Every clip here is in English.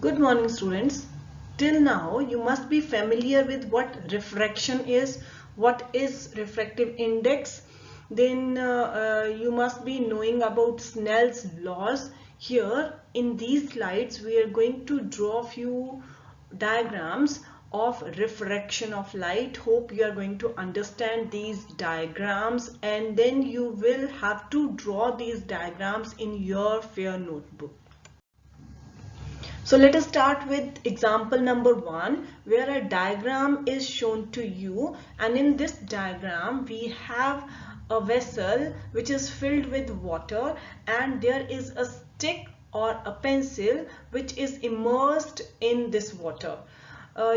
Good morning, students. Till now, you must be familiar with what refraction is, what is refractive index. Then you must be knowing about Snell's laws. Here in these slides, we are going to draw few diagrams of refraction of light. Hope you are going to understand these diagrams, and then you will have to draw these diagrams in your fair notebook. So let us start with example number 1, where a diagram is shown to you, and in this diagram we have a vessel which is filled with water, and there is a stick or a pencil which is immersed in this water.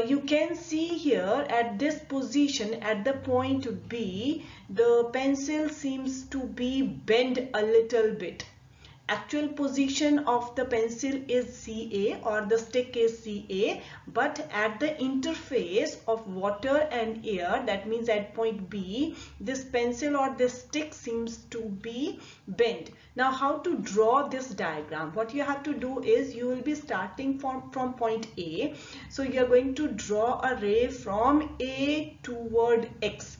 You can see here at this position, at the point B, the pencil seems to be bent a little bit. Actual position of the pencil is CA, or the stick is CA, but at the interface of water and air, that means at point B, this pencil or this stick seems to be bent. Now how to draw this diagram? What you have to do is you will be starting from point A. So you are going to draw a ray from A toward X.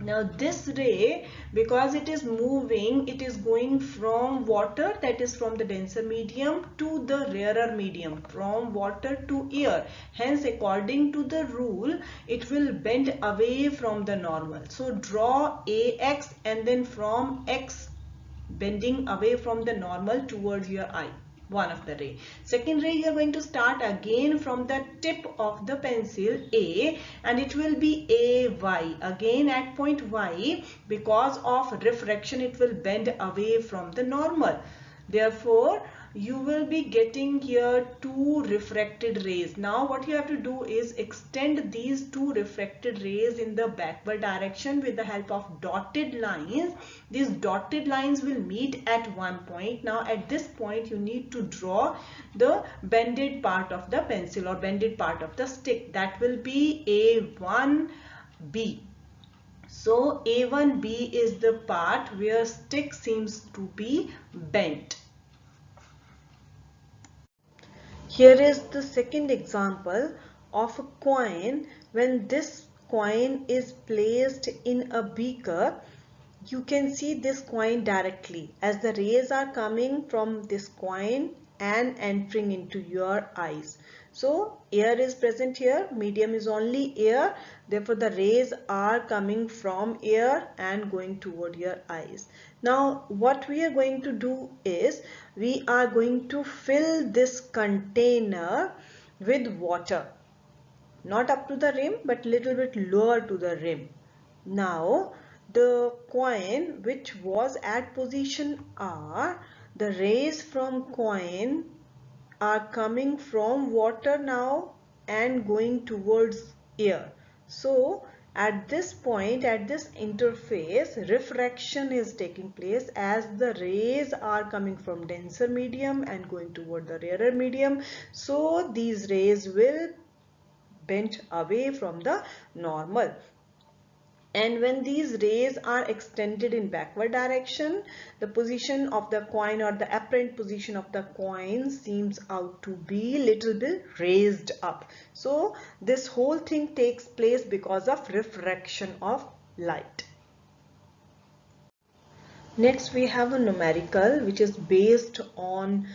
Now this ray, because it is moving, it is going from water, that is from the denser medium, to the rarer medium, from water to air. Hence, according to the rule, it will bend away from the normal. So draw AX, and then from X, bending away from the normal towards your eye. One of the ray. Second ray, you are going to start again from the tip of the pencil A, and it will be AY. Again at point Y, because of refraction, it will bend away from the normal. Therefore, you will be getting here two refracted rays. Now what you have to do is extend these two refracted rays in the backward direction with the help of dotted lines. These dotted lines will meet at one point. Now at this point you need to draw the bended part of the pencil or bended part of the stick. That will be A1B. So A1B is the part where stick seems to be bent. Here is the second example of a coin. When this coin is placed in a beaker, you can see this coin directly as the rays are coming from this coin and entering into your eyes. So air is present here, medium is only air, therefore the rays are coming from air and going toward your eyes. Now what we are going to do is we are going to fill this container with water, not up to the rim but little bit lower to the rim. Now the coin which was at position R, the rays from coin are coming from water now and going towards air. So at this point, at this interface, refraction is taking place as the rays are coming from denser medium and going toward the rarer medium. So these rays will bend away from the normal. And when these rays are extended in backward direction, the position of the coin or the apparent position of the coin seems out to be little bit raised up. So this whole thing takes place because of refraction of light. Next we have a numerical which is based on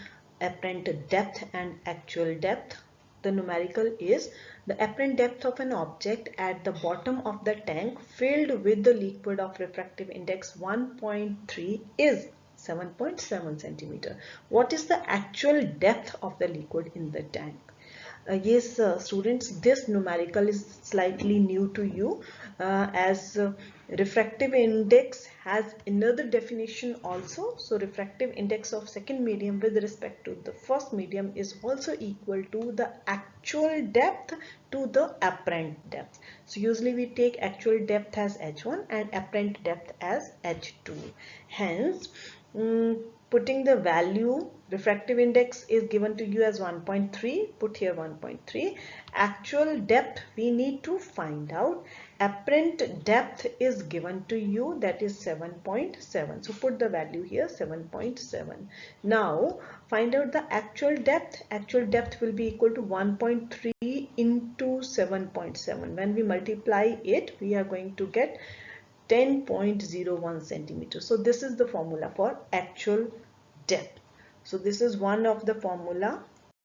apparent depth and actual depth. The numerical is the apparent depth of an object at the bottom of the tank filled with the liquid of refractive index 1.3 is 7.7 centimeter. What is the actual depth of the liquid in the tank? Yes, students, this numerical is slightly new to you as refractive index has another definition also. So refractive index of second medium with respect to the first medium is also equal to the actual depth to the apparent depth. So usually we take actual depth as H1 and apparent depth as H2. Hence, putting the value, refractive index is given to you as 1.3, put here 1.3. Actual depth we need to find out. Apparent depth is given to you, that is 7.7. So put the value here 7.7. Now find out the actual depth. Actual depth will be equal to 1.3 into 7.7. When we multiply it, we are going to get 10.01 centimeters. So this is the formula for actual depth. So this is one of the formula